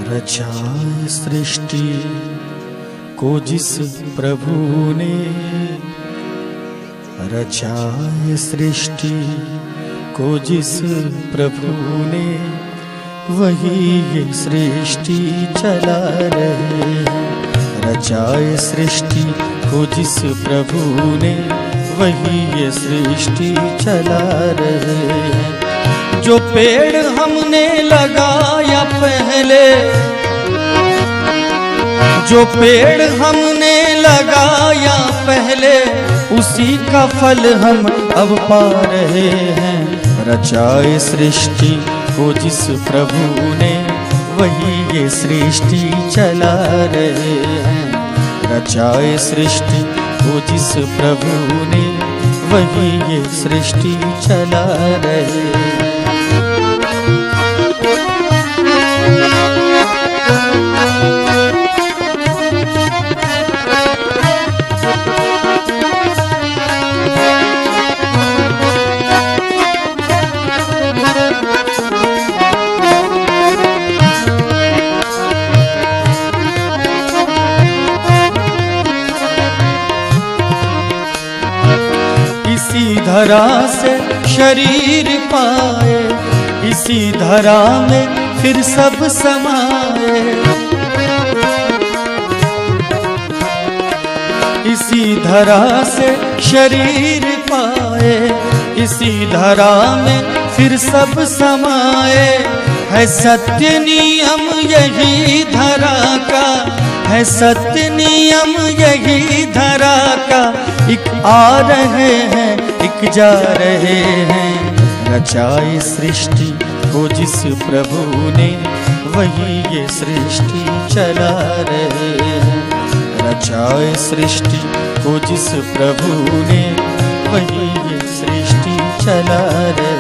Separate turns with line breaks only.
रचा सृष्टि को जिस प्रभु ने, रचा सृष्टि को जिस प्रभु ने, वही ये सृष्टि चला रहे हैं। रचाए सृष्टि को जिस प्रभु ने, वही ये सृष्टि चला रहे हैं। जो पेड़ हमने लगाया पहले, जो पेड़ हमने लगाया पहले, उसी का फल हम अब पा रहे हैं। रचाए सृष्टि को जिस प्रभु ने, वही ये सृष्टि चला रहे हैं। रचाए सृष्टि को जिस प्रभु ने, वही ये सृष्टि चला रहे हैं। इसी धरा से शरीर पाए, इसी धरा में फिर सब समाए। इसी धरा से शरीर पाए, इसी धरा में फिर सब समाए। है सत्य नियम यही धरा का, है सत्य नियम यही धरा का। एक आ रहे हैं, एक जा रहे हैं। रचाई सृष्टि को जिस प्रभु ने, वही ये सृष्टि चला रहे हैं। रचाई सृष्टि को जिस प्रभु ने, वही ये सृष्टि चला रहे हैं।